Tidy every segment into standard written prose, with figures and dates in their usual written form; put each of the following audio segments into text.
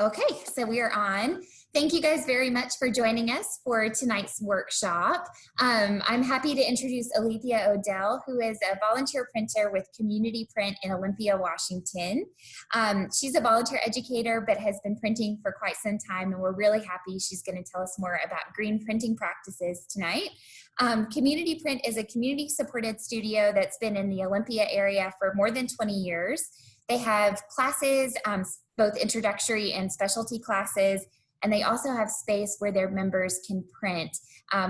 Okay, so we are on. Thank you guys very much for joining us for tonight's workshop. I'm happy to introduce Alithea O'Dell, who is a volunteer printer with Community Print in Olympia, Washington. She's a volunteer educator, but has been printing for quite some time, and we're really happy she's going to tell us more about green printing practices tonight. Community Print is a community-supported studio that's been in the Olympia area for more than 20 years. They have classes, both introductory and specialty classes, and they also have space where their members can print,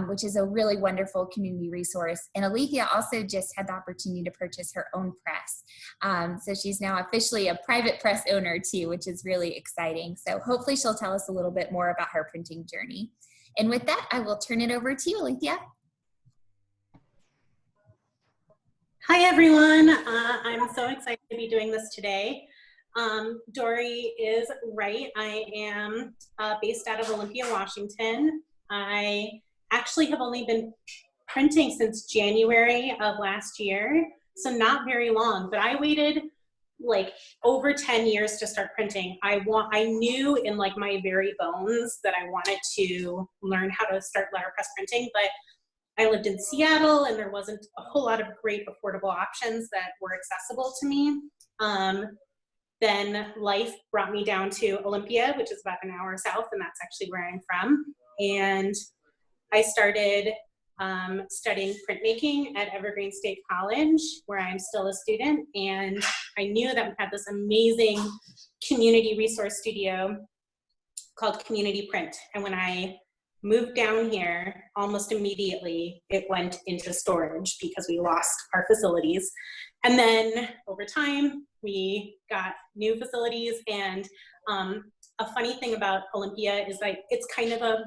which is a really wonderful community resource. And Alithea also just had the opportunity to purchase her own press. So she's now officially a private press owner too, which is really exciting. So hopefully she'll tell us a little bit more about her printing journey. And with that, I will turn it over to you, Alithea. Hi everyone, I'm so excited to be doing this today. Dory is right, I am based out of Olympia, Washington. I actually have only been printing since January of last year, so not very long, but I waited like over 10 years to start printing. I knew in like my very bones that I wanted to learn how to start letterpress printing, but I lived in Seattle and there wasn't a whole lot of great affordable options that were accessible to me. Then life brought me down to Olympia, which is about an hour south, and that's actually where I'm from. And I started studying printmaking at Evergreen State College, where I'm still a student. And I knew that we had this amazing community resource studio called Community Print. And when I moved down here, almost immediately it went into storage because we lost our facilities. And then over time, we got new facilities. And a funny thing about Olympia is like it's kind of a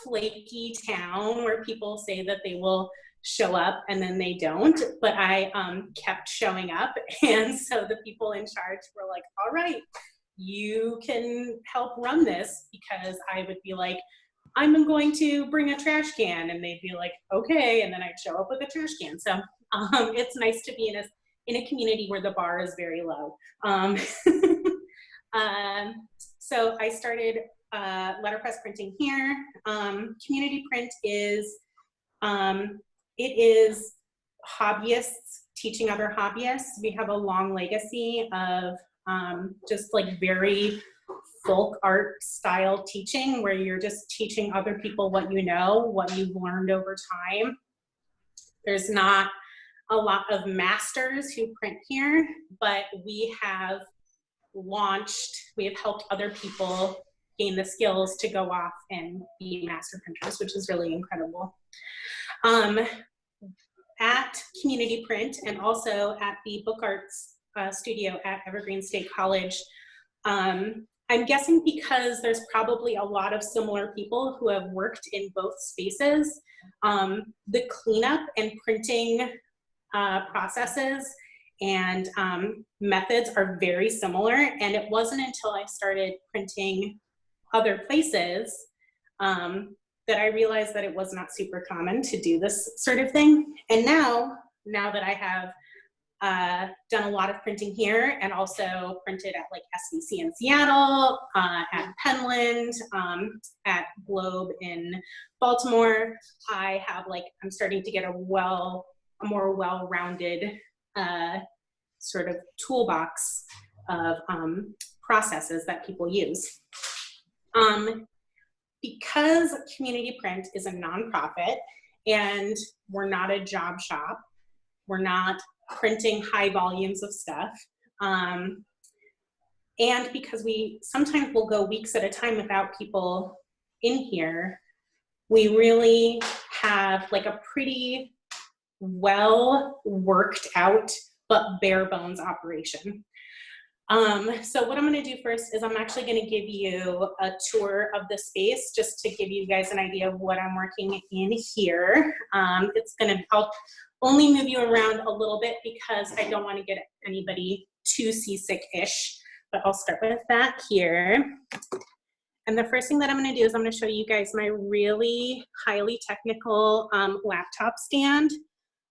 flaky town where people say that they will show up and then they don't. But I kept showing up, and so the people in charge were like, "All right, you can help run this," because I would be like, "I'm going to bring a trash can," and they'd be like, "Okay," and then I'd show up with a trash can. So it's nice to be in a community where the bar is very low. So I started letterpress printing here. Community Print is it is hobbyists teaching other hobbyists. We have a long legacy of just like very folk art style teaching, where you're just teaching other people what you know, what you've learned over time. There's not a lot of masters who print here, but we have helped other people gain the skills to go off and be master printers, which is really incredible. At Community Print and also at the Book Arts studio at Evergreen State College, I'm guessing because there's probably a lot of similar people who have worked in both spaces, the cleanup and printing processes and methods are very similar. And it wasn't until I started printing other places that I realized that it was not super common to do this sort of thing. And now that I have done a lot of printing here and also printed at like SVC in Seattle, at Penland, at Globe in Baltimore, I'm starting to get a more well-rounded sort of toolbox of processes that people use. Because Community Print is a nonprofit and we're not a job shop, we're not printing high volumes of stuff, and because we sometimes will go weeks at a time without people in here, we really have like a pretty well worked out but bare bones operation. So what I'm going to do first is I'm actually going to give you a tour of the space just to give you guys an idea of what I'm working in here. I'll only move you around a little bit because I don't want to get anybody too seasick-ish, but I'll start with that here. And the first thing that I'm going to do is I'm going to show you guys my really highly technical laptop stand,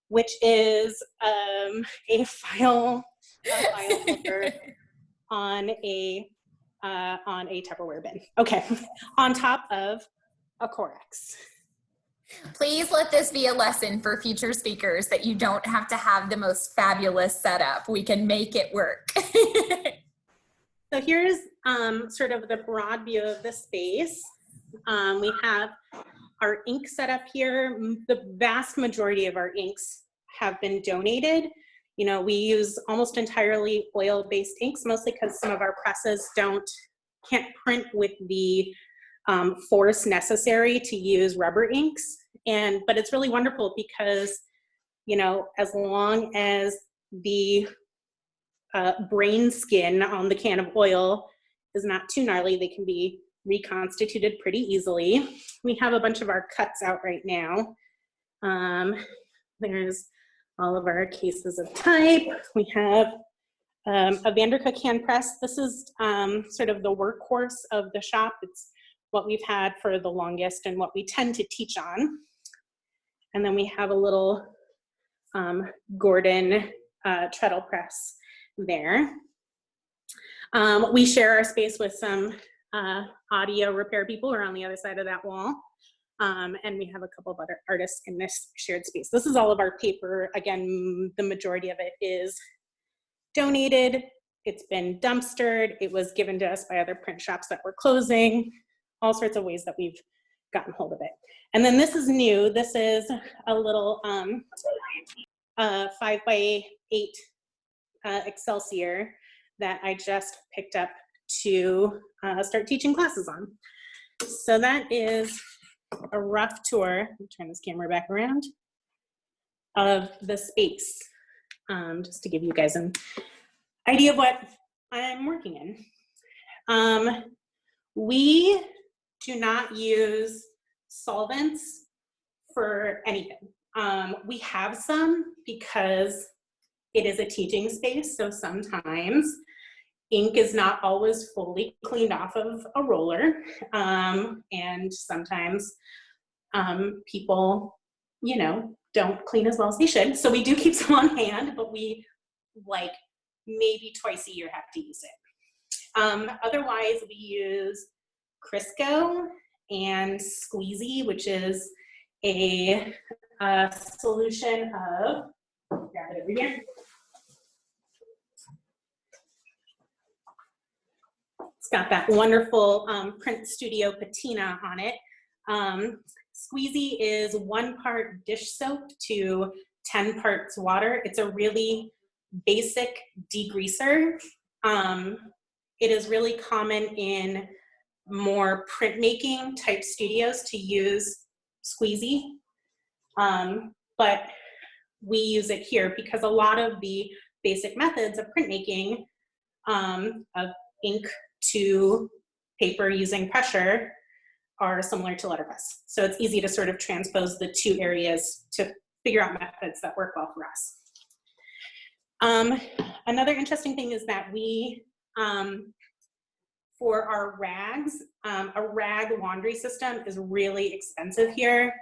which is a file holder on a on a Tupperware bin. Okay, on top of a Corex. Please let this be a lesson for future speakers that you don't have to have the most fabulous setup. We can make it work. So here's sort of the broad view of the space. We have our ink set up here. The vast majority of our inks have been donated. You know, we use almost entirely oil-based inks, mostly because some of our presses can't print with the force necessary to use rubber inks. But it's really wonderful because, you know, as long as the brain skin on the can of oil is not too gnarly, they can be reconstituted pretty easily. We have a bunch of our cuts out right now. There's all of our cases of type. We have a Vandercook hand press. This is sort of the workhorse of the shop. It's what we've had for the longest and what we tend to teach on. And then we have a little Gordon treadle press there. We share our space with some audio repair people who are on the other side of that wall. And we have a couple of other artists in this shared space. This is all of our paper. Again, the majority of it is donated. It's been dumpstered. It was given to us by other print shops that were closing. All sorts of ways that we've gotten hold of it. And then this is new. This is a little 5x8 Excelsior that I just picked up to start teaching classes on. So that is a rough tour. Let me turn this camera back around of the space, just to give you guys an idea of what I'm working in. We do not use solvents for anything. We have some because it is a teaching space, so sometimes ink is not always fully cleaned off of a roller, and sometimes people, you know, don't clean as well as they should. So we do keep some on hand, but we like maybe twice a year have to use it. Otherwise, we use Crisco and Squeezy, which is a solution of, grab it over here. It's got that wonderful Print Studio patina on it. Squeezy is 1 part dish soap to 10 parts water. It's a really basic degreaser. It is really common in more printmaking type studios to use Squeezy, but we use it here because a lot of the basic methods of printmaking, of ink to paper using pressure, are similar to letterpress. So it's easy to sort of transpose the two areas to figure out methods that work well for us. Another interesting thing is that we, for our rags, a rag laundry system is really expensive here,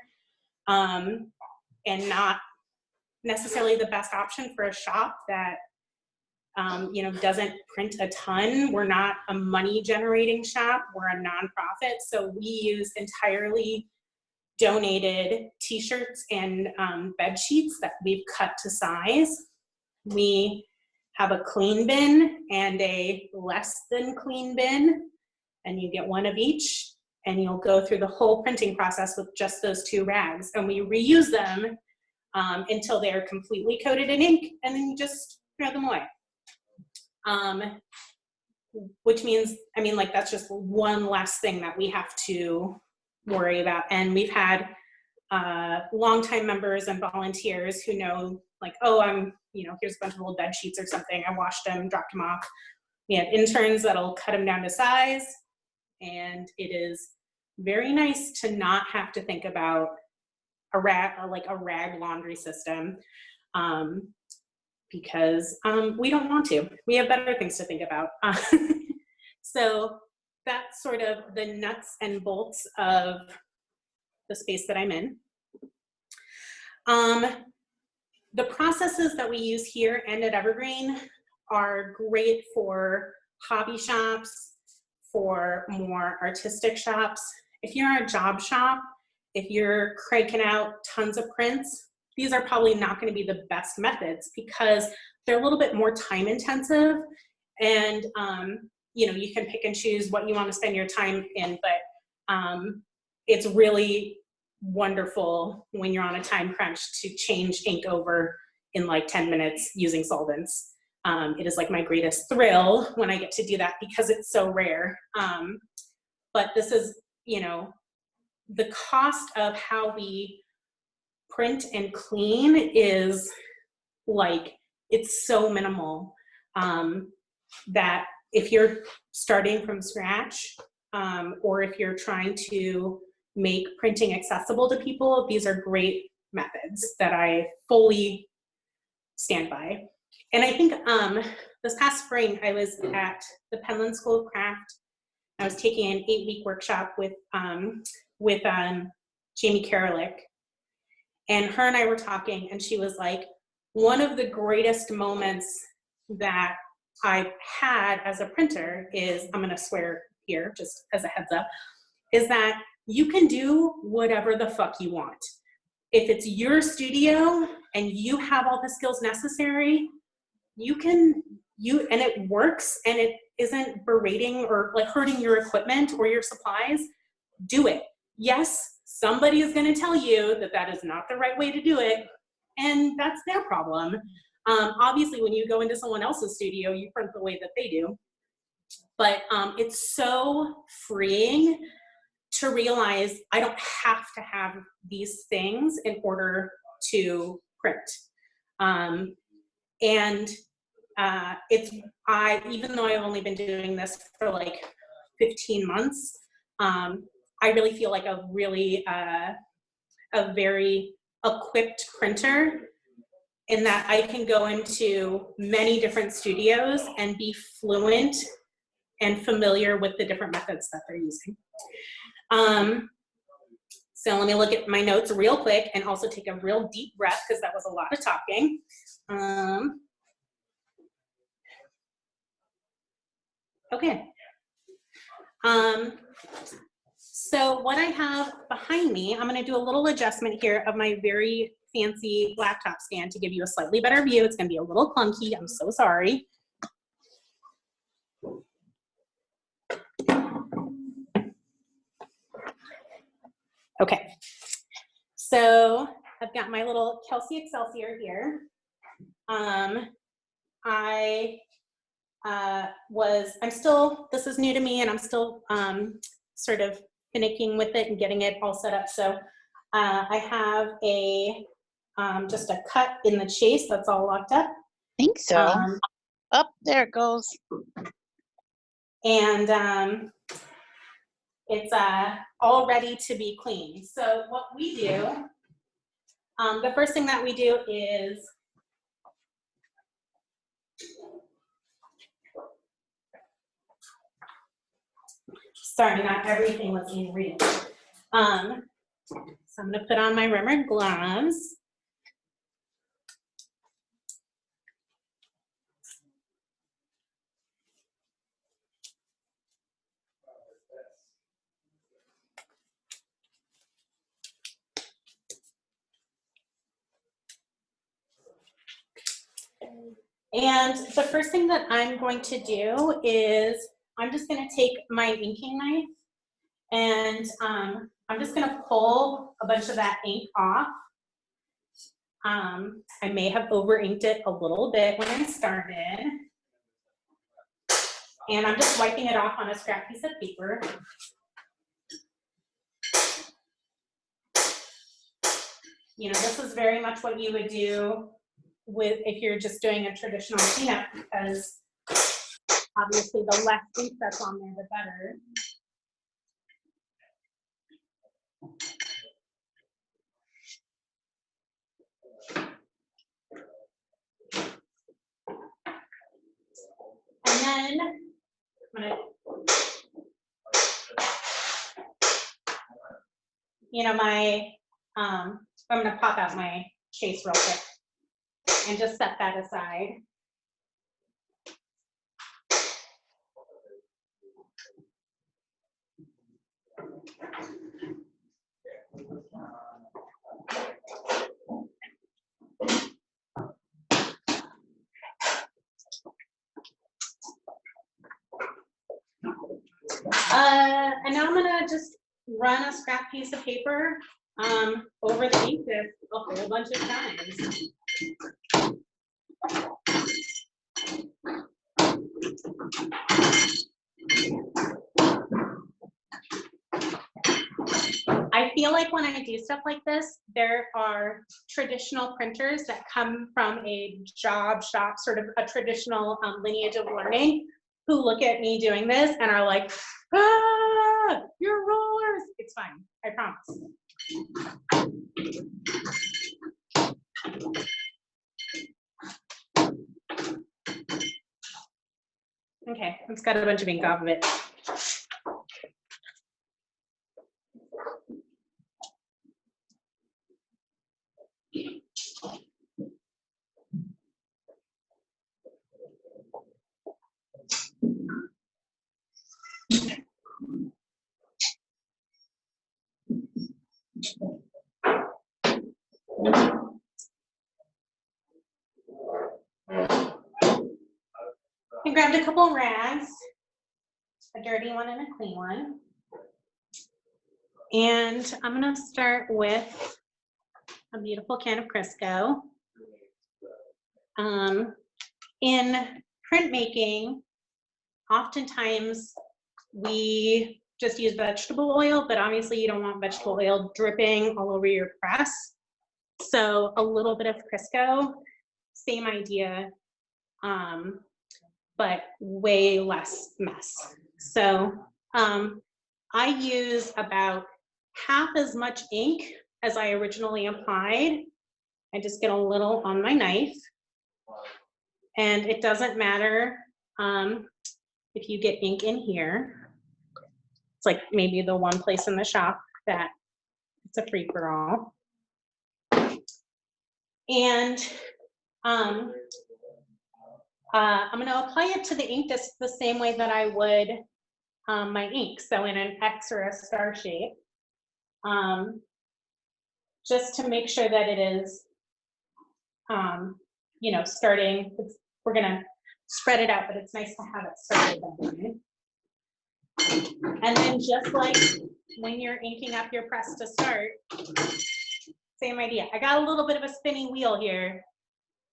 and not necessarily the best option for a shop that you know, doesn't print a ton. We're not a money generating shop, we're a nonprofit, so we use entirely donated t-shirts and bed sheets that we've cut to size. We have a clean bin and a less than clean bin, and you get one of each, and you'll go through the whole printing process with just those 2 rags, and we reuse them until they are completely coated in ink, and then you just throw them away. Which means, I mean, like, that's just one less thing that we have to worry about. And we've had longtime members and volunteers who know, like, oh, you know, here's a bunch of old bed sheets or something. I washed them, dropped them off. We have interns that'll cut them down to size. And it is very nice to not have to think about a rag laundry system. Because we don't want to. We have better things to think about. So that's sort of the nuts and bolts of the space that I'm in. The processes that we use here and at Evergreen are great for hobby shops, for more artistic shops. If you're a job shop, if you're cranking out tons of prints, these are probably not going to be the best methods because they're a little bit more time intensive, and you know, you can pick and choose what you want to spend your time in, but it's really wonderful when you're on a time crunch to change ink over in like 10 minutes using solvents. It is like my greatest thrill when I get to do that because it's so rare. But this is, you know, the cost of how we print and clean is like, it's so minimal that if you're starting from scratch, or if you're trying to make printing accessible to people, these are great methods that I fully stand by. And I think this past spring, I was at the Penland School of Craft. I was taking an 8-week workshop with Jamie Karalik. And her and I were talking, and she was like, one of the greatest moments that I've had as a printer is, I'm gonna swear here, just as a heads up, is that you can do whatever the fuck you want. If it's your studio and you have all the skills necessary, and it works and it isn't berating or like hurting your equipment or your supplies, do it. Yes, somebody is gonna tell you that that is not the right way to do it, and that's their problem. Obviously, when you go into someone else's studio, you print the way that they do. But it's so freeing to realize I don't have to have these things in order to print. Even though I've only been doing this for like 15 months, I really feel like a very equipped printer, in that I can go into many different studios and be fluent and familiar with the different methods that they're using. So let me look at my notes real quick and also take a real deep breath because that was a lot of talking. Okay. So what I have behind me, I'm going to do a little adjustment here of my very fancy laptop stand to give you a slightly better view. It's going to be a little clunky. I'm so sorry. Okay. So I've got my little Kelsey Excelsior here. This is new to me, and I'm still sort of finicking with it and getting it all set up. So I have just a cut in the chase that's all locked up. I think so. There it goes. And it's all ready to be cleaned. So what we do, the first thing that we do is sorry, not everything was in reach. So I'm gonna put on my Rimmer gloves. And the first thing that I'm going to do is I'm just going to take my inking knife, and I'm just going to pull a bunch of that ink off. I may have over inked it a little bit when I started, and I'm just wiping it off on a scrap piece of paper. You know, this is very much what you would do if you're just doing a traditional cleanup, because obviously the less ink that's on there, the better. And then I'm gonna pop out my chase real quick and just set that aside. And now I'm gonna just run a scrap piece of paper over the ink disc a whole bunch of times. I feel like when I do stuff like this, there are traditional printers that come from a job shop, sort of a traditional lineage of learning, who look at me doing this and are like, ah, your rollers. It's fine, I promise. Okay, it's got a bunch of ink off of it. I grabbed a couple rags, a dirty one and a clean one. And I'm gonna start with a beautiful can of Crisco. In printmaking, oftentimes we just use vegetable oil, but obviously you don't want vegetable oil dripping all over your press. So a little bit of Crisco, same idea, but way less mess. So I use about half as much ink as I originally applied. I just get a little on my knife. And it doesn't matter if you get ink in here. It's like maybe the one place in the shop that it's a free for all. And I'm going to apply it to the ink disc the same way that I would my ink, so in an X or a star shape, just to make sure that it is, you know, starting. We're going to spread it out, but it's nice to have it started that way. And then just like when you're inking up your press to start, same idea. I got a little bit of a spinning wheel here.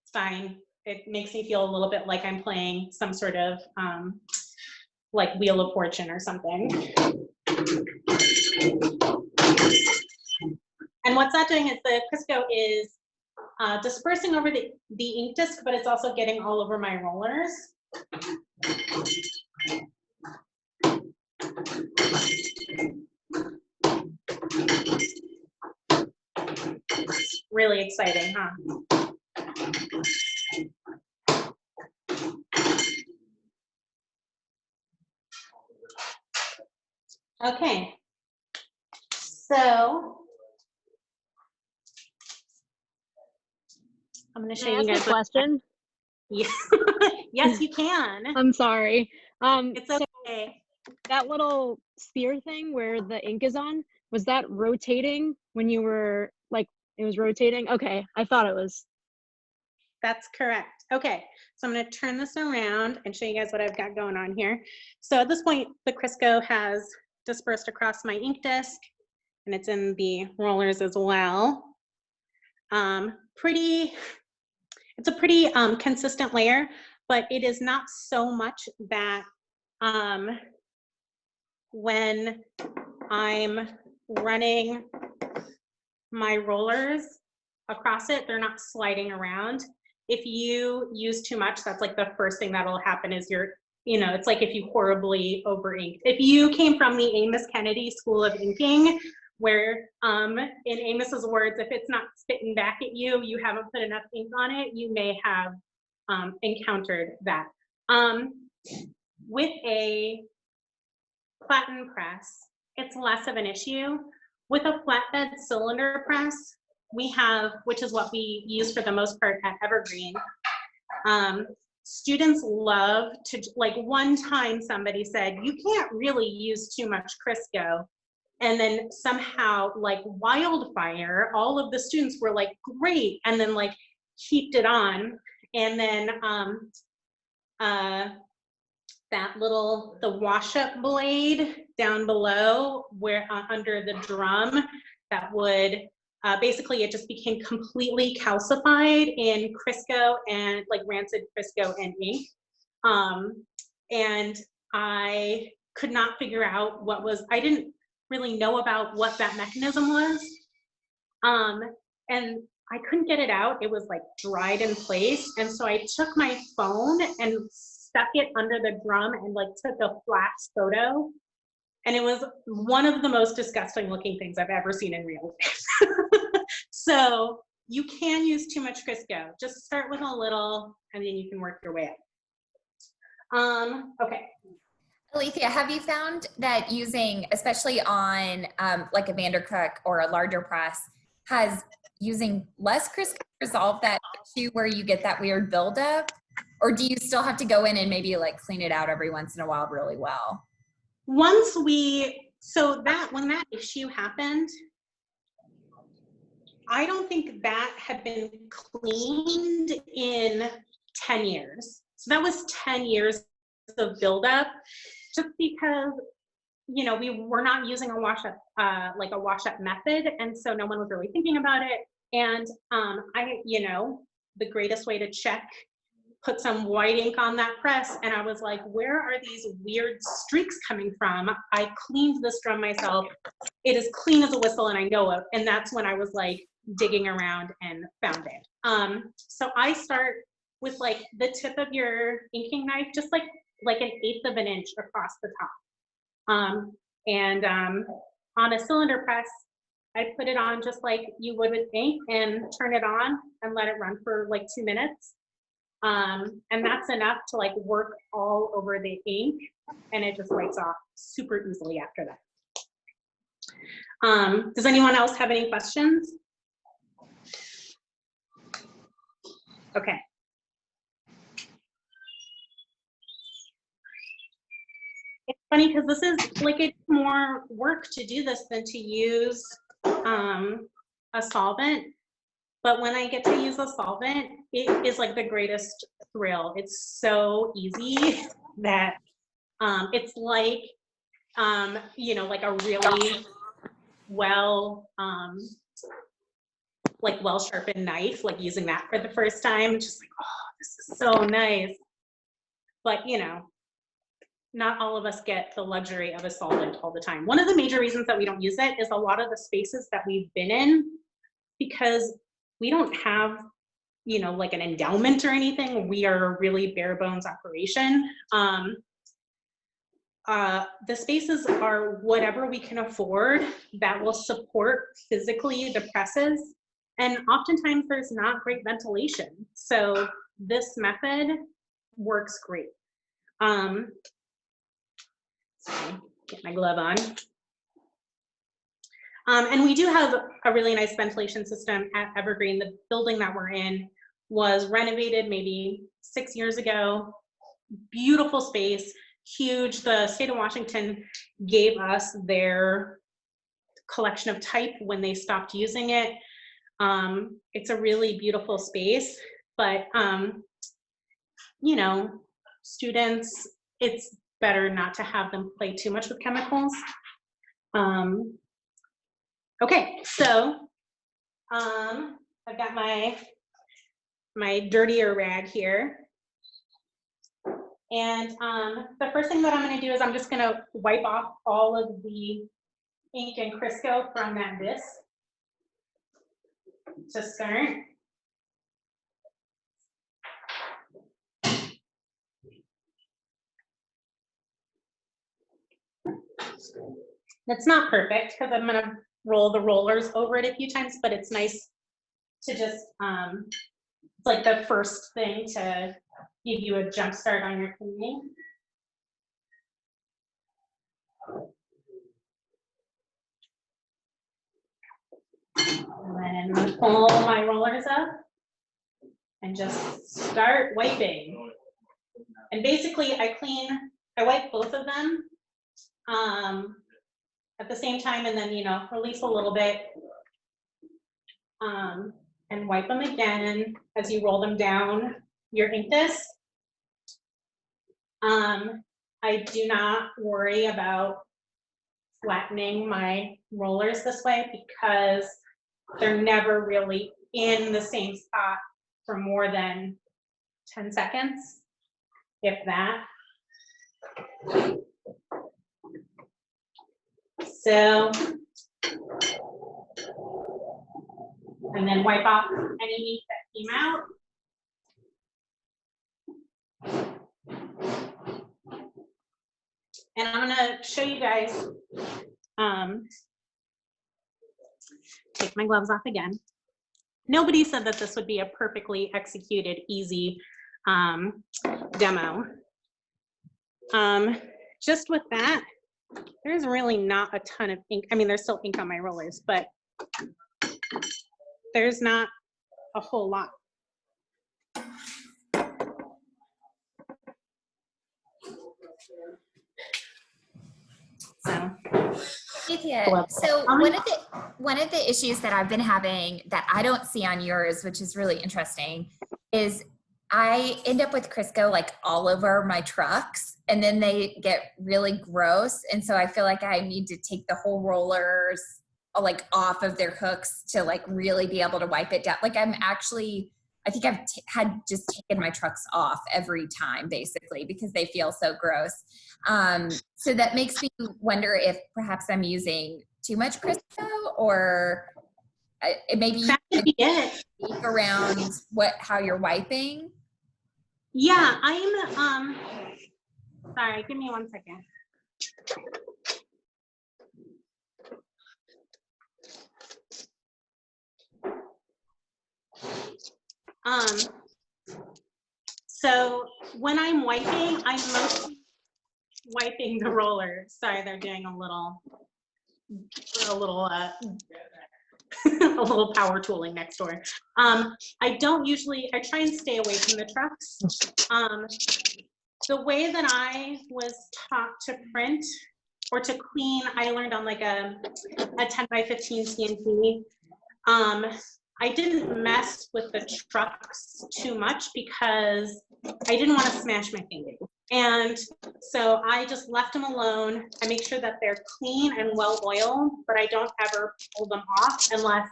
It's fine. It makes me feel a little bit like I'm playing some sort of like Wheel of Fortune or something. And what's that doing is the Crisco is dispersing over the ink disc, but it's also getting all over my rollers. Really exciting, huh? Okay, so I'm going to show you guys a question. Yeah. Yes, you can. I'm sorry. It's okay. So that little sphere thing where the ink is on, was that rotating when you were like, it was rotating? Okay, I thought it was. That's correct. Okay, so I'm going to turn this around and show you guys what I've got going on here. So at this point, the Crisco has dispersed across my ink disc, and it's in the rollers as well. It's a pretty consistent layer, but it is not so much that when I'm running my rollers across it, they're not sliding around. If you use too much, that's like the first thing that'll happen is it's like if you horribly over inked. If you came from the Amos Kennedy School of Inking, where in Amos's words, if it's not spitting back at you, you haven't put enough ink on it, you may have encountered that. With a platen press, it's less of an issue. With a flatbed cylinder press, we have, which is what we use for the most part at Evergreen, students love to, like one time somebody said, you can't really use too much Crisco And then somehow, like wildfire, all of the students were like, great, and then like heaped it on. And then that little, the wash up blade down below where under the drum, that would, basically it just became completely calcified in Crisco and like rancid Crisco and ink. And I could not figure out what was, I didn't really know about what that mechanism was. And I couldn't get it out. It was like dried in place. And so I took my phone and stuck it under the drum and like took a flash photo. And it was one of the most disgusting looking things I've ever seen in real life. So you can use too much Crisco. Just start with a little and then you can work your way up. Okay. Alithea, have you found that using, especially on like a Vandercook or a larger press, has using less Crisco resolved that issue where you get that weird buildup? Or do you still have to go in and maybe like clean it out every once in a while really well? Once we, so that, when that issue happened, I don't think that had been cleaned in 10 years. So that was 10 years of buildup, just because, you know, we were not using a wash up, like a wash up method. And so no one was really thinking about it. And I, you know, the greatest way to check, put some white ink on that press. And I was like, where are these weird streaks coming from? I cleaned this drum myself. It is clean as a whistle and I know it. And that's when I was like digging around and found it. So I start with like the tip of your inking knife, just like an 1/8 of an inch across the top. On a cylinder press, I put it on just like you would with ink and turn it on and let it run for like 2 minutes. And that's enough to like work all over the ink and it just wipes off super easily after that. Does anyone else have any questions? Okay. It's funny because this is like, it's more work to do this than to use a solvent. But when I get to use a solvent, it is like the greatest thrill. It's so easy that it's like, you know, like a really well sharpened knife, like using that for the first time, just like, oh, this is so nice. But, you know, not all of us get the luxury of a solvent all the time. One of the major reasons that we don't use it is a lot of the spaces that we've been in, because we don't have, you know, like an endowment or anything. We are a really bare bones operation. The spaces are whatever we can afford that will support physically the presses. And oftentimes there's not great ventilation. So this method works great. Sorry, get my glove on. And we do have a really nice ventilation system at Evergreen. The building that we're in was renovated maybe 6 years ago. Beautiful space, huge. The state of Washington gave us their collection of type when they stopped using it. It's a really beautiful space, but you know, students, it's better not to have them play too much with chemicals. Okay, so I've got my dirtier rag here. And the first thing that I'm gonna do is I'm just gonna wipe off all of the ink and Crisco from that disc to start. It's not perfect because I'm gonna roll the rollers over it a few times, but it's nice to just, it's like the first thing to give you a jump start on your cleaning. And then I'm gonna pull my rollers up and just start wiping. And basically I wipe both of them at the same time, and then, you know, release a little bit. And wipe them again as you roll them down your ink disc. I do not worry about flattening my rollers this way because they're never really in the same spot for more than 10 seconds, if that. So, and then wipe off any ink that came out. And I'm gonna show you guys, take my gloves off again. Nobody said that this would be a perfectly executed, easy demo. Just with that, there's really not a ton of ink. I mean, there's still ink on my rollers, but there's not a whole lot. So, Alithea, so one of the issues that I've been having that I don't see on yours, which is really interesting, is I end up with Crisco like all over my trucks, and then they get really gross. And so I feel like I need to take the whole rollers like off of their hooks to like really be able to wipe it down. Like I think I've had just taken my trucks off every time basically because they feel so gross. So that makes me wonder if perhaps I'm using too much Crisco, or maybe you can speak around how you're wiping. Yeah, I'm sorry, give me 1 second. So when I'm wiping, I'm mostly wiping the roller. Sorry, they're doing a little a little power tooling next door. I try and stay away from the trucks. The way that I was taught to print or to clean, I learned on like a 10 by 15 CNC. I didn't mess with the trucks too much because I didn't want to smash my fingers. And so I just left them alone. I make sure that they're clean and well oiled, but I don't ever pull them off unless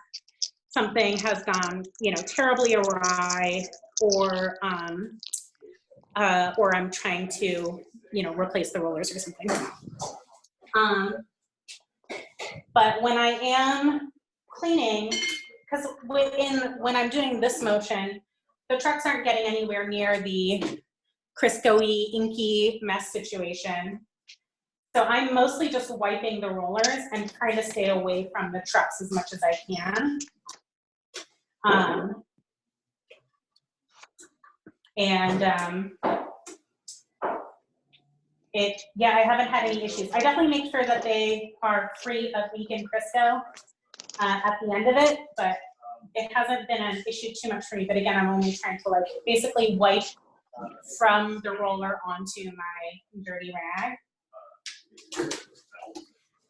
something has gone, you know, terribly awry, or I'm trying to, you know, replace the rollers or something. But when I am cleaning, because when I'm doing this motion, the trucks aren't getting anywhere near the Crisco-y, inky mess situation. So I'm mostly just wiping the rollers and trying to stay away from the trucks as much as I can. Yeah, I haven't had any issues. I definitely make sure that they are free of ink and Crisco at the end of it, but it hasn't been an issue too much for me. But again, I'm only trying to like basically wipe from the roller onto my dirty rag.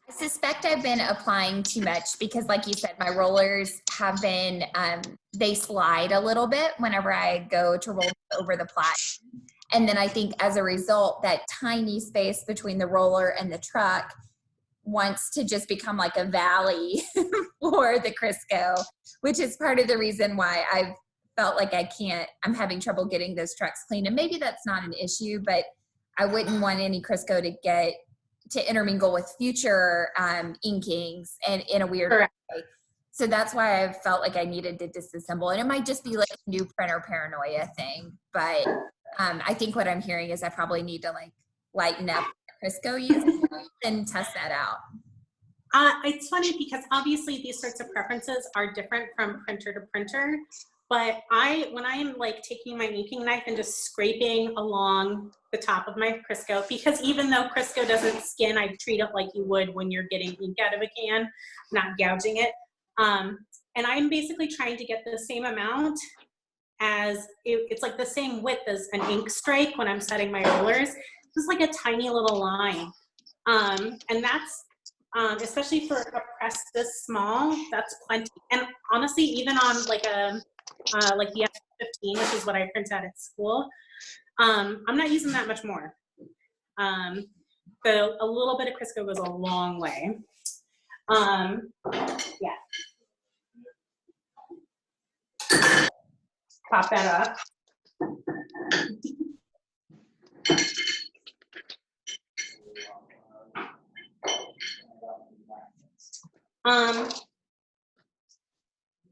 I suspect I've been applying too much because, like you said, my rollers have been, they slide a little bit whenever I go to roll over the platen. And then I think as a result, that tiny space between the roller and the truck wants to just become like a valley for the Crisco, which is part of the reason why I've felt like I'm having trouble getting those trucks clean. And maybe that's not an issue, but I wouldn't want any Crisco to intermingle with future inkings and in a weird way. So that's why I felt like I needed to disassemble. And it might just be like a new printer paranoia thing, but I think what I'm hearing is I probably need to like lighten up Crisco use and test that out. It's funny because obviously these sorts of preferences are different from printer to printer, but when I'm like taking my inking knife and just scraping along the top of my Crisco, because even though Crisco doesn't skin, I treat it like you would when you're getting ink out of a can, not gouging it. And I'm basically trying to get the same amount as, it's like the same width as an ink strike when I'm setting my rollers. Just like a tiny little line. And that's especially for a press this small, that's plenty. And honestly, even on like a like the F15, which is what I print out at school, I'm not using that much more. So a little bit of Crisco goes a long way. Yeah. Pop that up.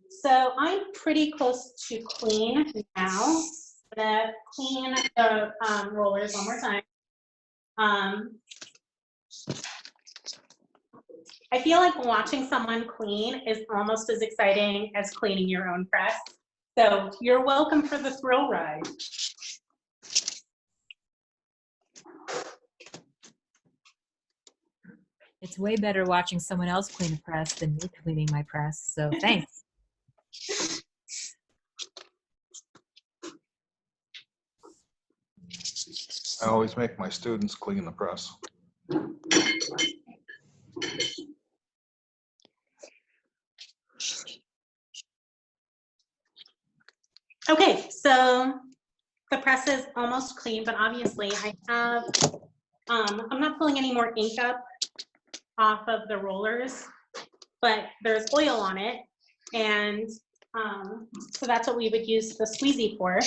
So I'm pretty close to clean now. I'm gonna clean the rollers one more time. I feel like watching someone clean is almost as exciting as cleaning your own press. So you're welcome for the thrill ride. It's way better watching someone else clean a press than me cleaning my press, so thanks. I always make my students clean the press. Okay, so the press is almost clean, but obviously I have, I'm not pulling any more ink up off of the rollers, but there's oil on it. And so that's what we would use the squeezy for.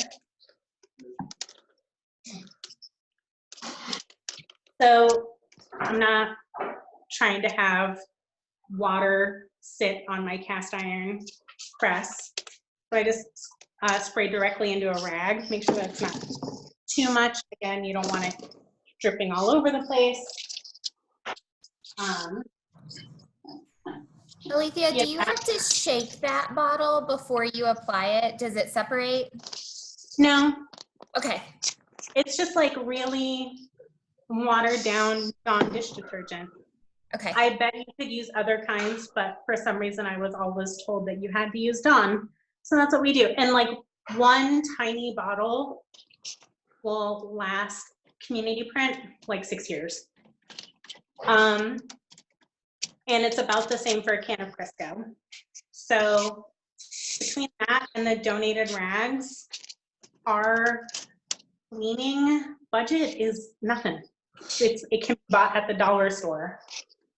So I'm not trying to have water sit on my cast iron press. So I just spray directly into a rag. Make sure that's not too much. Again, you don't want it dripping all over the place. Alithea, do you have to shake that bottle before you apply it? Does it separate? No. Okay. It's just like really watered down Dawn dish detergent. Okay. I bet you could use other kinds, but for some reason I was always told that you had to use Dawn. So that's what we do. And like one tiny bottle will last community print like 6 years. And it's about the same for a can of Crisco. So between that and the donated rags, our cleaning budget is nothing. It can be bought at the dollar store.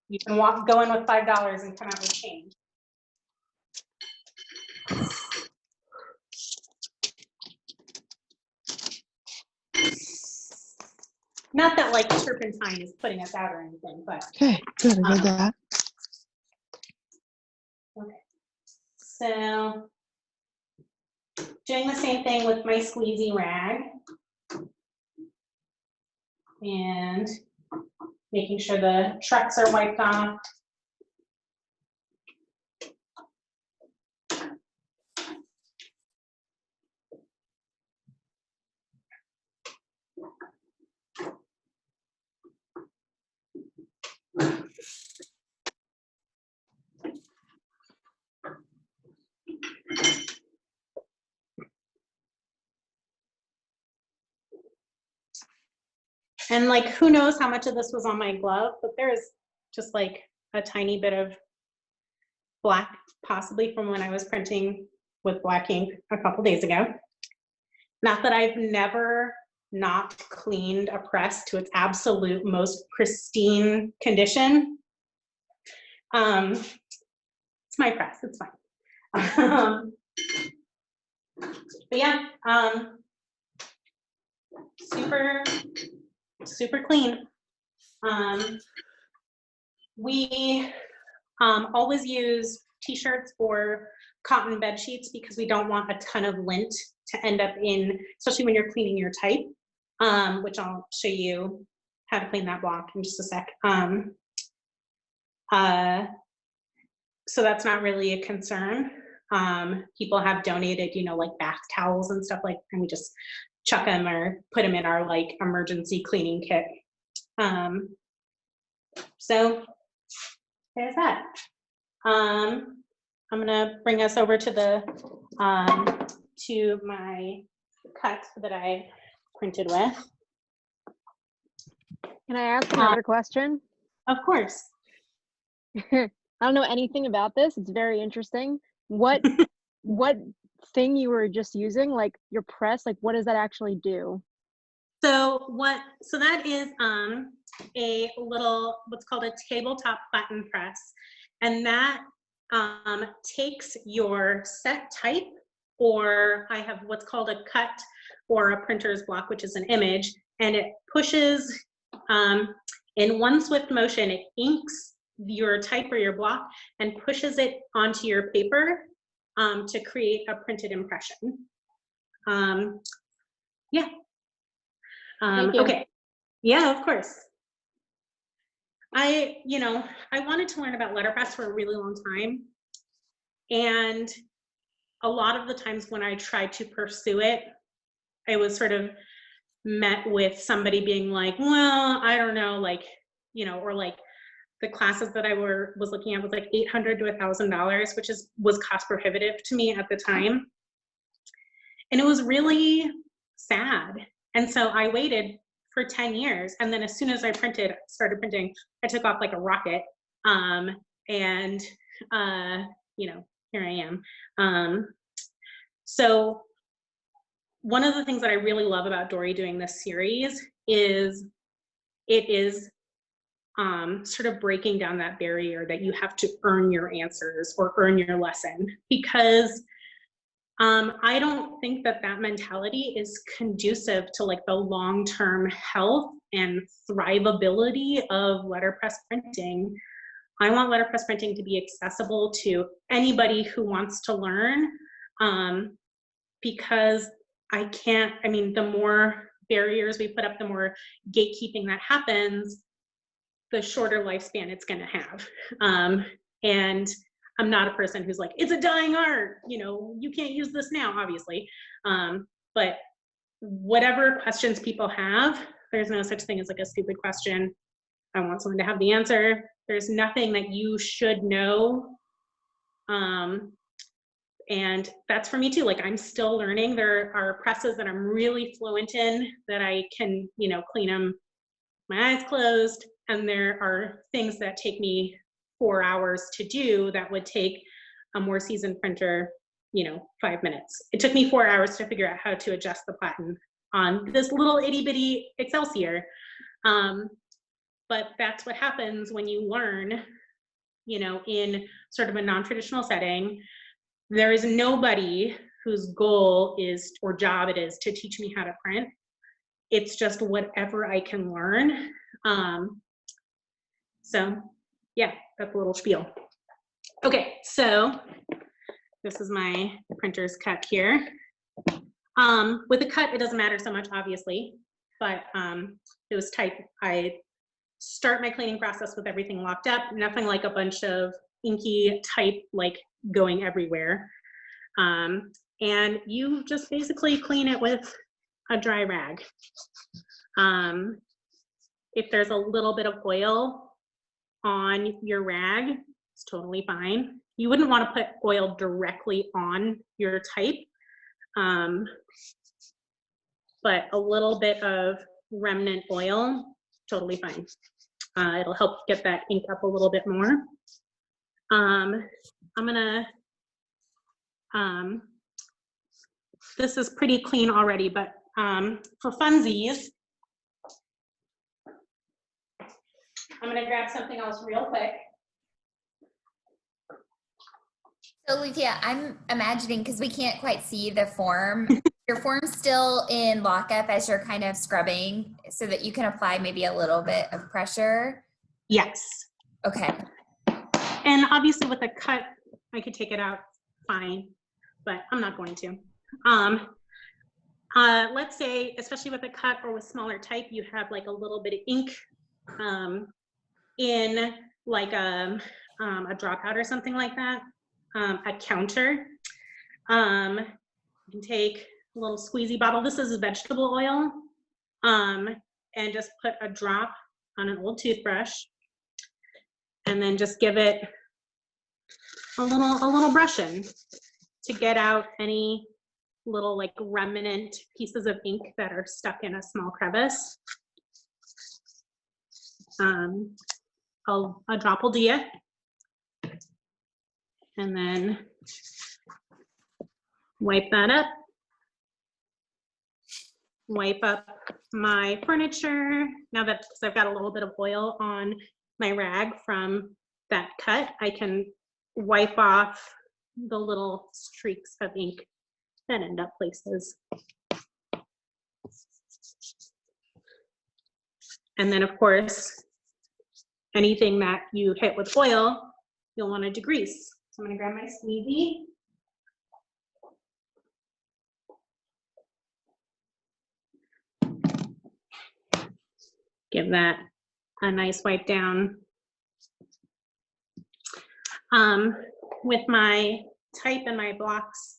You can go in with $5 and come out with change. Not that like turpentine is putting us out or anything, but. Okay, good, I did that. Okay, so doing the same thing with my squeezy rag and making sure the trucks are wiped off. And like, who knows how much of this was on my glove, but there's just like a tiny bit of black, possibly from when I was printing with black ink a couple days ago. Not that I've never not cleaned a press to its absolute most pristine condition. It's my press, it's fine. But yeah, super clean. We always use t-shirts or cotton bed sheets because we don't want a ton of lint to end up in, especially when you're cleaning your type, which I'll show you how to clean that block in just a sec. So that's not really a concern. People have donated, you know, like bath towels and stuff like, and we just chuck them or put them in our like emergency cleaning kit. So there's that. I'm gonna bring us over to the to my cut that I printed with. Can I ask another question? Of course. I don't know anything about this. It's very interesting. What thing you were just using, like your press, like what does that actually do? So that is a little, what's called a tabletop platen press. And that takes your set type, or I have what's called a cut or a printer's block, which is an image, and it pushes in one swift motion, it inks your type or your block and pushes it onto your paper to create a printed impression. Yeah. Thank you. Okay. Yeah, of course. I wanted to learn about letterpress for a really long time. And a lot of the times when I tried to pursue it, I was sort of met with somebody being like, well, I don't know, like, or like the classes that I was looking at was like $800 to $1,000, which was cost prohibitive to me at the time. And it was really sad. And so I waited for 10 years. And then as soon as I started printing, I took off like a rocket. And here I am. So one of the things that I really love about Dory doing this series is it is sort of breaking down that barrier that you have to earn your answers or earn your lesson, because I don't think that mentality is conducive to like the long-term health and thrivability of letterpress printing. I want letterpress printing to be accessible to anybody who wants to learn, because the more barriers we put up, the more gatekeeping that happens, the shorter lifespan it's going to have. And I'm not a person who's like, it's a dying art, you can't use this now, obviously. But whatever questions people have, there's no such thing as like a stupid question. I want someone to have the answer. There's nothing that you should know. And that's for me too. Like, I'm still learning. There are presses that I'm really fluent in that I can, clean them, my eyes closed. And there are things that take me 4 hours to do that would take a more seasoned printer, 5 minutes. It took me 4 hours to figure out how to adjust the platen on this little itty bitty Excelsior. But that's what happens when you learn, in sort of a non-traditional setting. There is nobody whose goal is or job it is to teach me how to print. It's just whatever I can learn. So yeah, that's a little spiel. Okay, so this is my printer's cut here. With a cut, it doesn't matter so much, obviously, but it was type. I start my cleaning process with everything locked up, nothing like a bunch of inky type like going everywhere. And you just basically clean it with a dry rag. If there's a little bit of oil on your rag, it's totally fine. You wouldn't want to put oil directly on your type, but a little bit of remnant oil, totally fine. It'll help get that ink up a little bit more. This is pretty clean already, but for funsies, I'm gonna grab something else real quick. So Alithea, I'm imagining, because we can't quite see the form, your form's still in lockup as you're kind of scrubbing so that you can apply maybe a little bit of pressure? Yes. Okay. And obviously with a cut, I could take it out fine, but I'm not going to. Let's say, especially with a cut or with smaller type, you have like a little bit of ink in like a dropout or something like that, a counter. You can take a little squeezy bottle. This is vegetable oil, and just put a drop on an old toothbrush, and then just give it a little brushing to get out any little like remnant pieces of ink that are stuck in a small crevice. A drop will do ya. and then wipe that up. Wipe up my furniture. Now that, because I've got a little bit of oil on my rag from that cut, I can wipe off the little streaks of ink that end up places. And then of course, anything that you hit with oil, you'll want to degrease. So I'm going to grab my squeegee. Give that a nice wipe down. With my type and my blocks,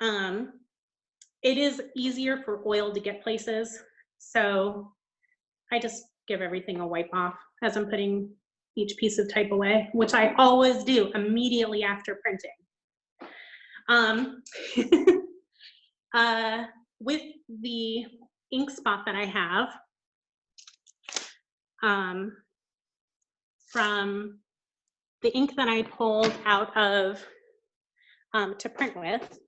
it is easier for oil to get places. So I just give everything a wipe off as I'm putting each piece of type away, which I always do immediately after printing. With the ink spot that I have, from the ink that I pulled out of to print with,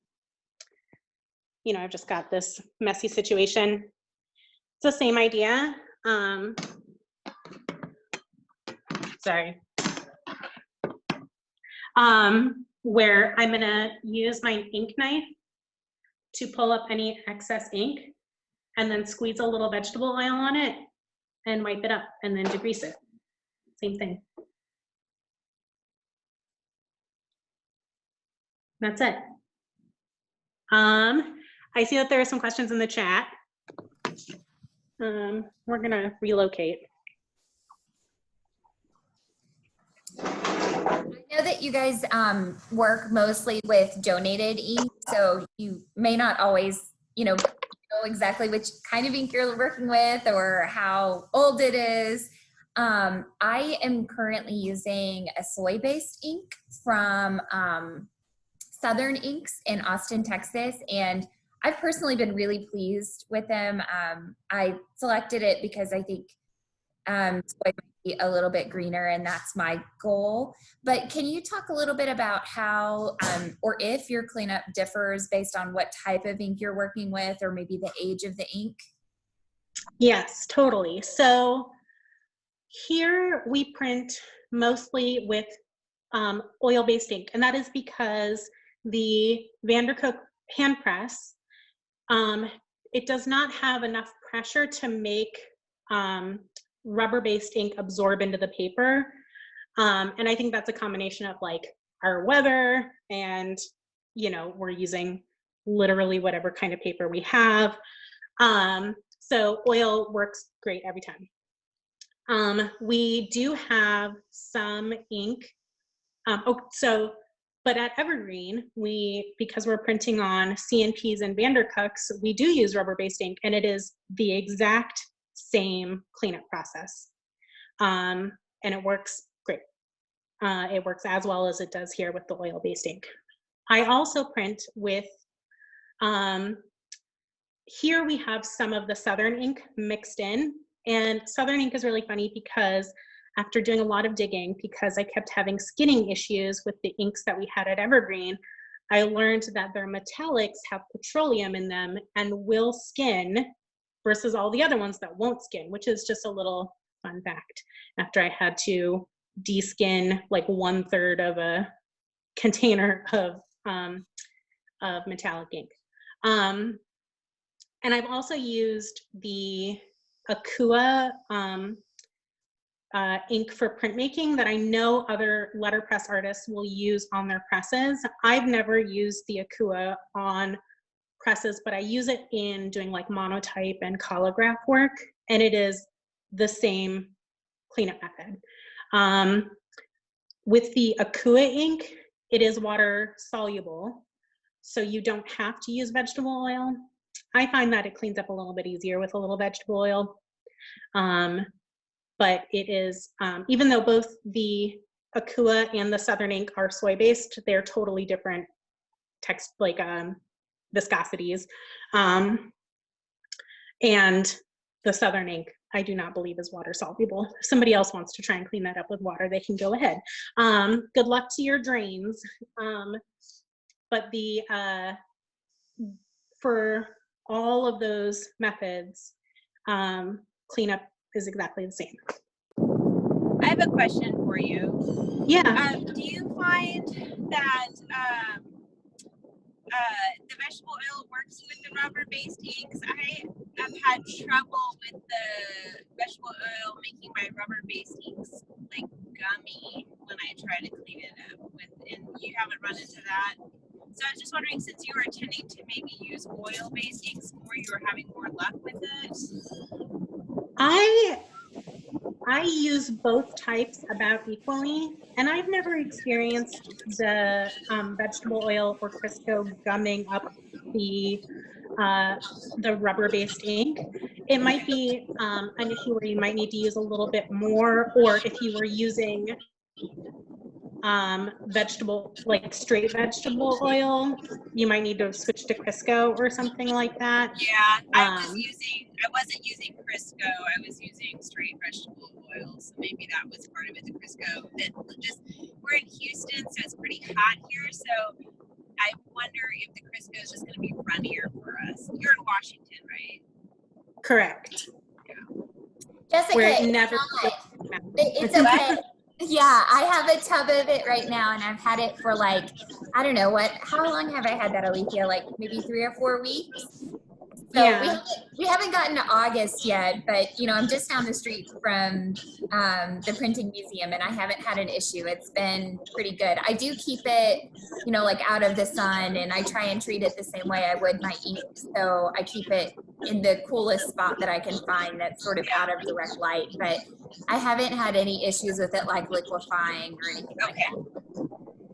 you know, I've just got this messy situation. It's the same idea. Sorry. Where I'm gonna use my ink knife to pull up any excess ink and then squeeze a little vegetable oil on it and wipe it up and then degrease it. Same thing. That's it. I see that there are some questions in the chat. We're gonna relocate. I know that you guys work mostly with donated ink, so you may not always, know exactly which kind of ink you're working with or how old it is. I am currently using a soy-based ink from Southern Inks in Austin, Texas, and I've personally been really pleased with them. I selected it because I think soy might be a little bit greener, and that's my goal. But can you talk a little bit about how or if your cleanup differs based on what type of ink you're working with or maybe the age of the ink? Yes, totally. So here we print mostly with oil-based ink, and that is because the Vandercook hand press, it does not have enough pressure to make rubber-based ink absorb into the paper. And I think that's a combination of like our weather and, we're using literally whatever kind of paper we have. So oil works great every time. We do have some ink. But at Evergreen, because we're printing on CNPs and Vandercooks, we do use rubber-based ink, and it is the exact same cleanup process. And it works great. It works as well as it does here with the oil-based ink. I also print with, here we have some of the Southern ink mixed in, and Southern ink is really funny because after doing a lot of digging, because I kept having skinning issues with the inks that we had at Evergreen, I learned that their metallics have petroleum in them and will skin versus all the other ones that won't skin, which is just a little fun fact. After I had to de-skin like 1/3 of a container of metallic ink. And I've also used the Akua ink for printmaking that I know other letterpress artists will use on their presses. I've never used the Akua on presses, but I use it in doing like monotype and collograph work, and it is the same cleanup method. With the Akua ink, it is water soluble, so you don't have to use vegetable oil. I find that it cleans up a little bit easier with a little vegetable oil. But it is, even though both the Akua and the Southern ink are soy-based, they're totally different viscosities. And the Southern ink I do not believe is water soluble. If somebody else wants to try and clean that up with water, they can go ahead. Good luck to your drains. But for all of those methods, cleanup is exactly the same. I have a question for you. Yeah. Do you find that the vegetable oil works with the rubber-based inks? I have had trouble with the vegetable oil making my rubber-based inks like gummy when I try to clean it up with, and you haven't run into that. So I was just wondering, since you were tending to maybe use oil-based inks more, you were having more luck with it? I use both types about equally, and I've never experienced the vegetable oil or Crisco gumming up the rubber-based ink. It might be an issue where you might need to use a little bit more, or if you were using like straight vegetable oil, you might need to switch to Crisco or something like that. Yeah, I wasn't using Crisco, I was using straight vegetable oil, so maybe that was part of it, the Crisco. We're in Houston, so it's pretty hot here, so I wonder if the Crisco is just going to be runnier for us. You're in Washington, right? Correct. Jessica, Where it never. it's okay. Yeah, I have a tub of it right now, and I've had it for like, I don't know how long have I had that, Alithea? Like maybe 3 or 4 weeks? So yeah. we haven't gotten to August yet, but you know, I'm just down the street from the printing museum, and I haven't had an issue. It's been pretty good. I do keep it, you know, like out of the sun, and I try and treat it the same way I would my ink. So I keep it in the coolest spot that I can find that's sort of out of direct light, but I haven't had any issues with it like liquefying or anything like that.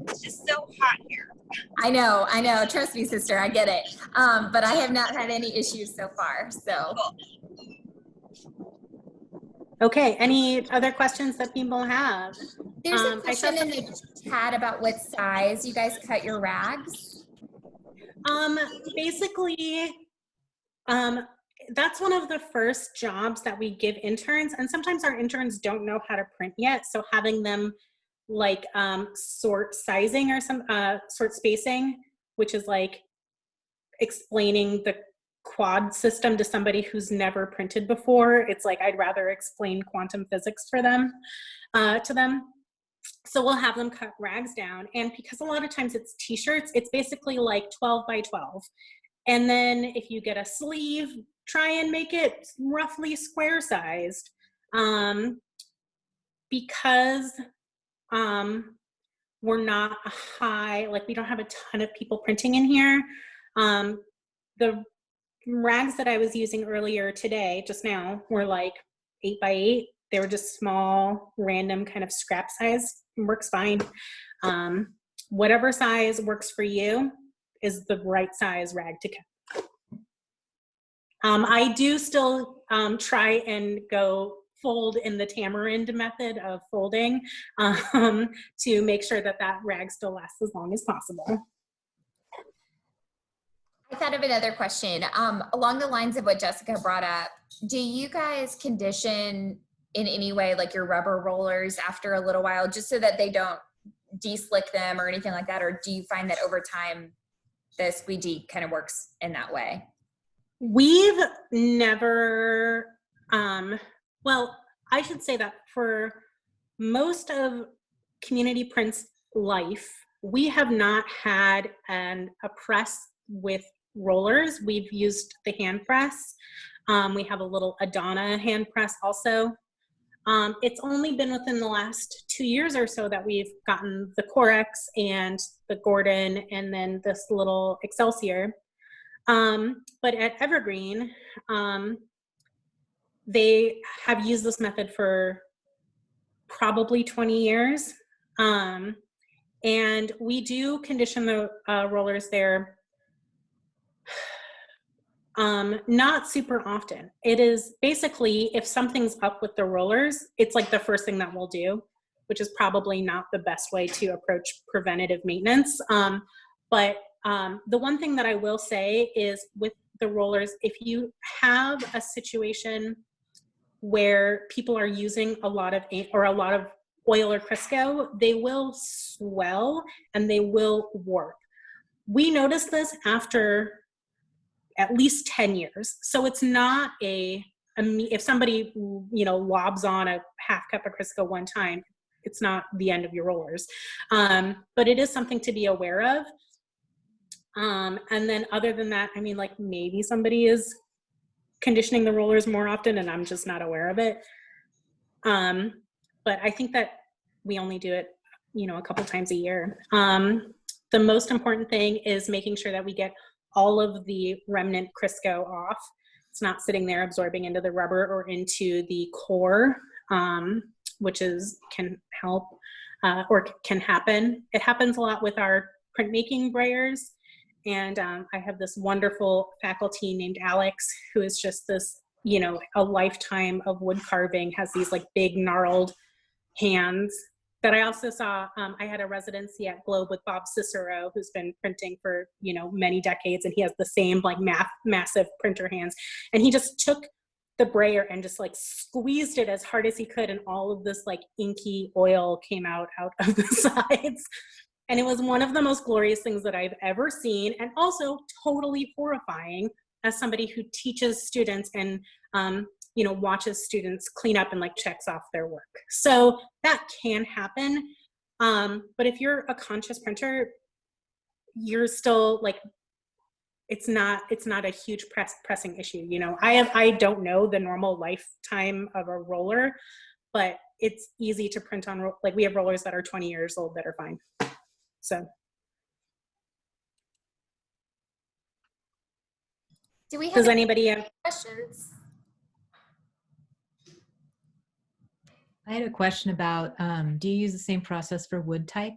It's just so hot here. I know. Trust me, sister, I get it. But I have not had any issues so far, so. Okay, any other questions that people have? There's a question in the chat about what size you guys cut your rags. Basically, that's one of the first jobs that we give interns, and sometimes our interns don't know how to print yet, so having them like sort sizing or sort spacing, which is like explaining the quad system to somebody who's never printed before. It's like I'd rather explain quantum physics for them to them. So we'll have them cut rags down, and because a lot of times it's t-shirts, it's basically like 12 by 12. And then if you get a sleeve, try and make it roughly square sized. Because we're not a high, like we don't have a ton of people printing in here. The rags that I was using earlier today, just now, were like 8 by 8. They were just small, random kind of scrap size. Works fine. Whatever size works for you is the right size rag to cut. I do still try and go fold in the tamarind method of folding to make sure that that rag still lasts as long as possible. I thought of another question along the lines of what Jessica brought up. Do you guys condition in any way like your rubber rollers after a little while just so that they don't de-slick them or anything like that? Or do you find that over time the squeegee kind of works in that way? We've never, well, I should say that for most of Community Print's life, we have not had a press with rollers. We've used the hand press. We have a little Adana hand press also. It's only been within the last 2 years or so that we've gotten the Corex and the Gordon and then this little Excelsior. But at Evergreen, they have used this method for probably 20 years. And we do condition the rollers there not super often. It is basically, if something's up with the rollers, it's like the first thing that we'll do, which is probably not the best way to approach preventative maintenance. But the one thing that I will say is with the rollers, if you have a situation where people are using a lot of ink or a lot of oil or Crisco, they will swell and they will warp. We noticed this after at least 10 years. So it's not if somebody, lobs on a half cup of Crisco one time, it's not the end of your rollers. But it is something to be aware of. And then other than that, I mean, like maybe somebody is conditioning the rollers more often and I'm just not aware of it. But I think that we only do it, a couple times a year. The most important thing is making sure that we get all of the remnant Crisco off. It's not sitting there absorbing into the rubber or into the core, which can help or can happen. It happens a lot with our printmaking brayers. And I have this wonderful faculty named Alex, who is just this, a lifetime of wood carving, has these like big gnarled hands. That I also saw, I had a residency at Globe with Bob Cicero, who's been printing for, many decades, and he has the same like massive printer hands. And he just took the brayer and just like squeezed it as hard as he could, and all of this like inky oil came out of the sides. And it was one of the most glorious things that I've ever seen, and also totally horrifying as somebody who teaches students and watches students clean up and like checks off their work. So that can happen. But if you're a conscious printer, you're still like, it's not a huge pressing issue. I don't know the normal lifetime of a roller, but it's easy to print on. Like we have rollers that are 20 years old that are fine. So. Does anybody have questions? I had a question about, do you use the same process for wood type,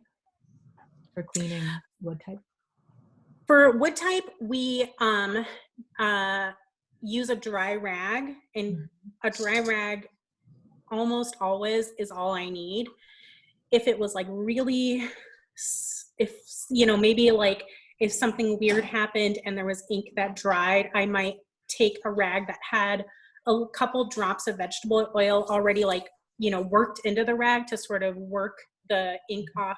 for cleaning wood type? For wood type, we use a dry rag, and a dry rag almost always is all I need. If it was like really, maybe like if something weird happened and there was ink that dried, I might take a rag that had a couple drops of vegetable oil already like, worked into the rag to sort of work the ink off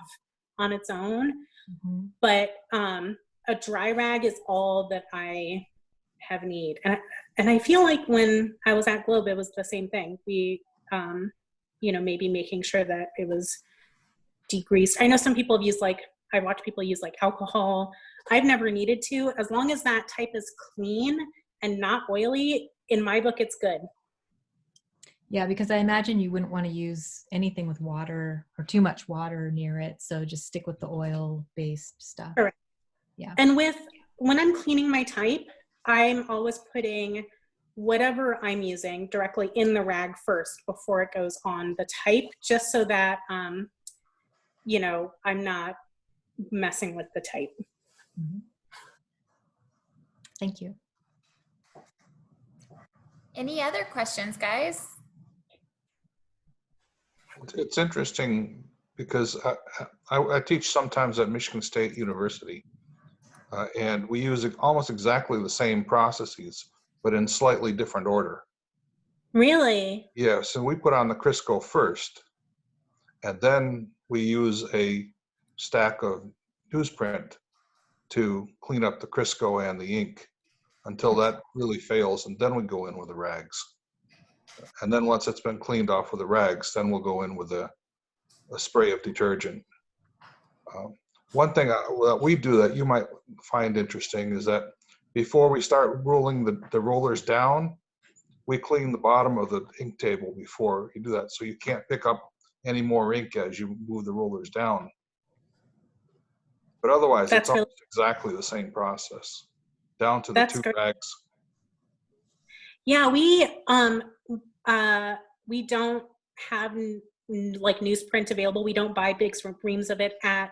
on its own. Mm-hmm. But a dry rag is all that I have need. And I feel like when I was at Globe, it was the same thing. We, maybe making sure that it was degreased. I know some people have used I watch people use like alcohol. I've never needed to. As long as that type is clean and not oily, in my book, it's good. Yeah, because I imagine you wouldn't want to use anything with water or too much water near it. So just stick with the oil-based stuff. Correct. Yeah. And when I'm cleaning my type, I'm always putting whatever I'm using directly in the rag first before it goes on the type, just so that, I'm not messing with the type. Mm-hmm. Thank you. Any other questions, guys? It's interesting because I teach sometimes at Michigan State University, and we use almost exactly the same processes, but in slightly different order. Really? Yeah, so we put on the Crisco first, and then we use a stack of newsprint to clean up the Crisco and the ink until that really fails, and then we go in with the rags. And then once it's been cleaned off with the rags, then we'll go in with a spray of detergent. One thing that we do that you might find interesting is that before we start rolling the rollers down, we clean the bottom of the ink table before you do that, so you can't pick up any more ink as you move the rollers down. But otherwise, it's almost exactly the same process, down to the two rags. Yeah, we don't have like newsprint available. We don't buy big reams of it at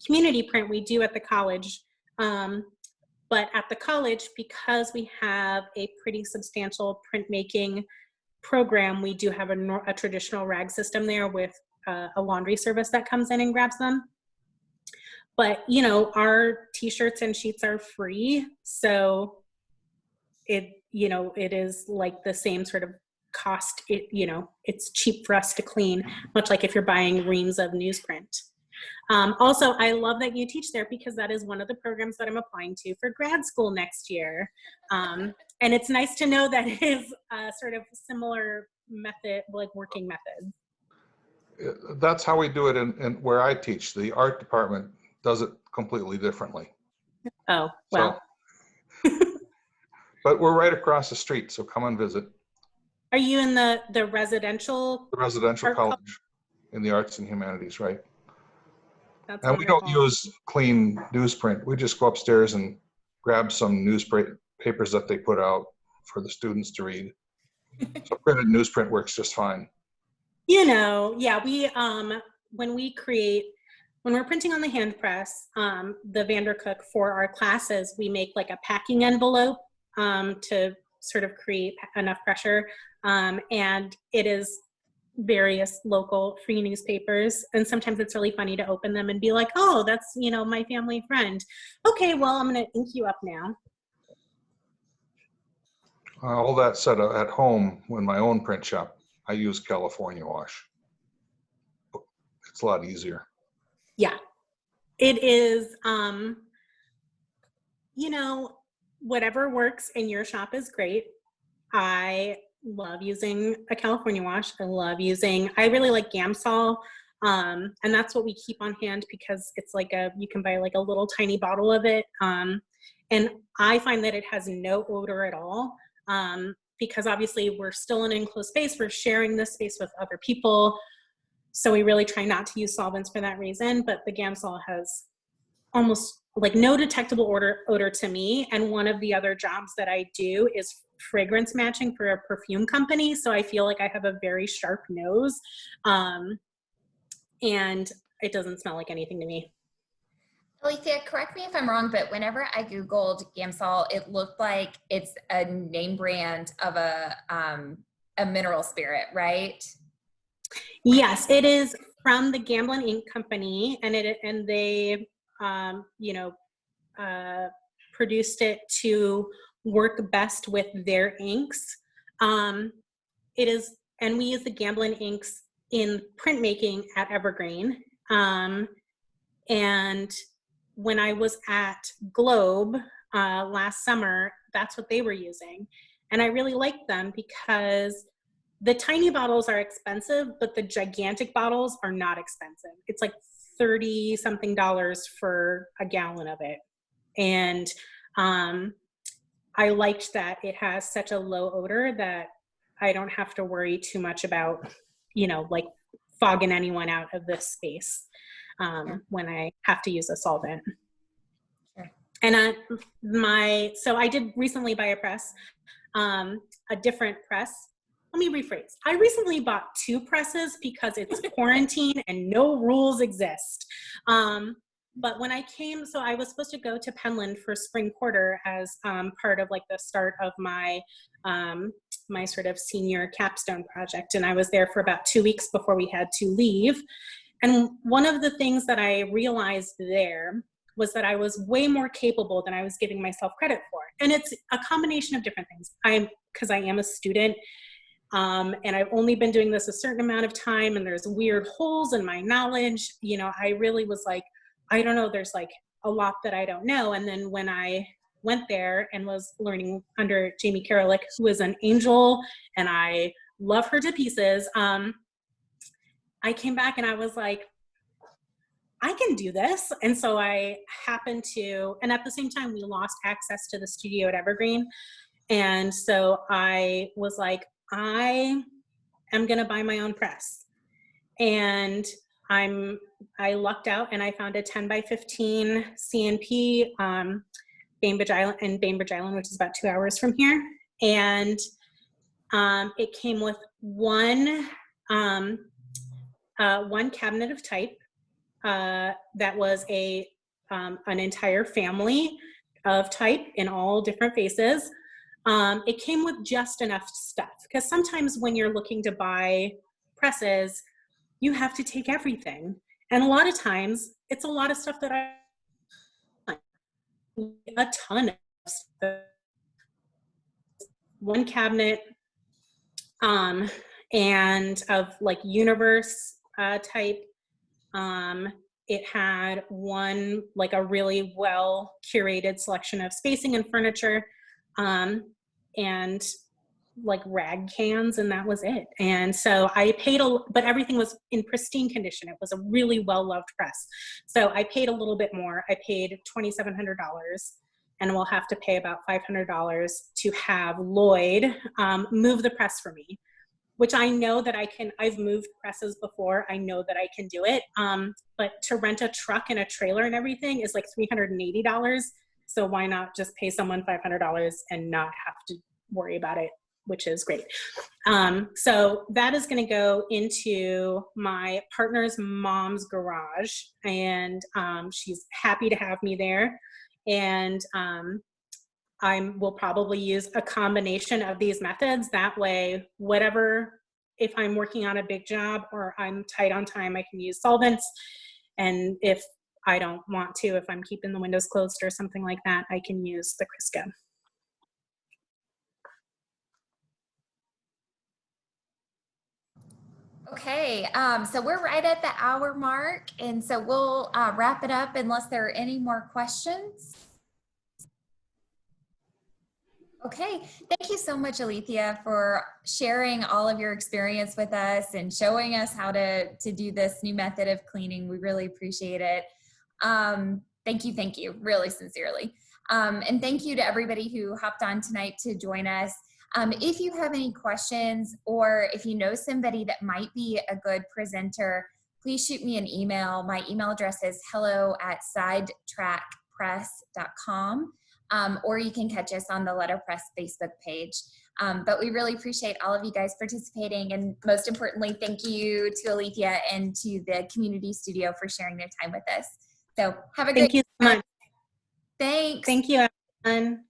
Community Print. We do at the college. But at the college, because we have a pretty substantial printmaking program, we do have a traditional rag system there with a laundry service that comes in and grabs them. But, our t-shirts and sheets are free. So it is like the same sort of cost, it's cheap for us to clean, much like if you're buying reams of newsprint. Also, I love that you teach there because that is one of the programs that I'm applying to for grad school next year. And it's nice to know that it is a sort of similar method, like working method. That's how we do it in where I teach. The art department does it completely differently. Oh, well. So, but we're right across the street, so come and visit. Are you in the residential? The residential art college in the arts and humanities, right? That's And wonderful. we don't use clean newsprint. We just go upstairs and grab some newspapers that they put out for the students to read. So printed newsprint works just fine. Yeah, we when we're printing on the hand press, the Vandercook for our classes, we make like a packing envelope to sort of create enough pressure, and it is various local free newspapers, and sometimes it's really funny to open them and be like, oh, that's my family friend. Okay, well, I'm gonna ink you up now. All that said, at home, in my own print shop, I use California wash. It's a lot easier. Yeah, it is. Whatever works in your shop is great. I love using a California wash. I really like Gamsol. And that's what we keep on hand because it's like you can buy like a little tiny bottle of it. And I find that it has no odor at all. Because obviously we're still in an enclosed space. We're sharing this space with other people. So we really try not to use solvents for that reason, but the Gamsol has almost like no detectable odor to me. And one of the other jobs that I do is fragrance matching for a perfume company. So I feel like I have a very sharp nose, and it doesn't smell like anything to me. Alithea, correct me if I'm wrong, but whenever I Googled Gamsol, it looked like it's a name brand of a mineral spirit, right? Yes, it is from the Gamblin Ink Company, and they produced it to work best with their inks. And we use the Gamblin inks in printmaking at Evergreen. And when I was at Globe last summer, that's what they were using. And I really liked them because the tiny bottles are expensive, but the gigantic bottles are not expensive. It's like $30 something for a gallon of it. And I liked that it has such a low odor that I don't have to worry too much about, like fogging anyone out of this space when I have to use a solvent. Sure. And so I did recently buy a press, a different press. Let me rephrase. I recently bought 2 presses because it's quarantine and no rules exist. But when I came, so I was supposed to go to Penland for spring quarter as part of like the start of my my sort of senior capstone project. And I was there for about 2 weeks before we had to leave. And one of the things that I realized there was that I was way more capable than I was giving myself credit for. And it's a combination of different things. Because I am a student, and I've only been doing this a certain amount of time, and there's weird holes in my knowledge. I really was like, I don't know, there's like a lot that I don't know. And then when I went there and was learning under Jamie Karalik, who is an angel, and I love her to pieces, I came back and I was like, I can do this. And so I happened to, and at the same time, we lost access to the studio at Evergreen. And so I was like, I am going to buy my own press. And I lucked out and I found a 10 by 15 CNP, Bainbridge Island, which is about 2 hours from here. And it came with one cabinet of type that was an entire family of type in all different faces. It came with just enough stuff, because sometimes when you're looking to buy presses, you have to take everything. And a lot of times it's a lot of stuff that a ton of stuff. One cabinet and of like universe type. It had one, like a really well curated selection of spacing and furniture, and like rag cans, and that was it. And so I paid but everything was in pristine condition. It was a really well-loved press. So I paid a little bit more. I paid $2,700, and we'll have to pay about $500 to have Lloyd move the press for me, which I know that I can. I've moved presses before. I know that I can do it. But to rent a truck and a trailer and everything is like $380. So why not just pay someone $500 and not have to worry about it, which is great. So that is going to go into my partner's mom's garage, and she's happy to have me there. And I will probably use a combination of these methods. That way, whatever, if I'm working on a big job or I'm tight on time, I can use solvents. And if I don't want to, if I'm keeping the windows closed or something like that, I can use the Crisco. Okay, so we're right at the hour mark, and so we'll wrap it up unless there are any more questions. Okay, thank you so much, Alithea, for sharing all of your experience with us and showing us how to do this new method of cleaning. We really appreciate it. Thank you, really sincerely. And thank you to everybody who hopped on tonight to join us. If you have any questions, or if you know somebody that might be a good presenter, please shoot me an email. My email address is hello@sidetrackpress.com. Or you can catch us on the Letterpress Facebook page. But we really appreciate all of you guys participating, and most importantly, thank you to Alithea and to the community studio for sharing their time with us. So have a great Thank you so much. Thanks. Thank you, everyone.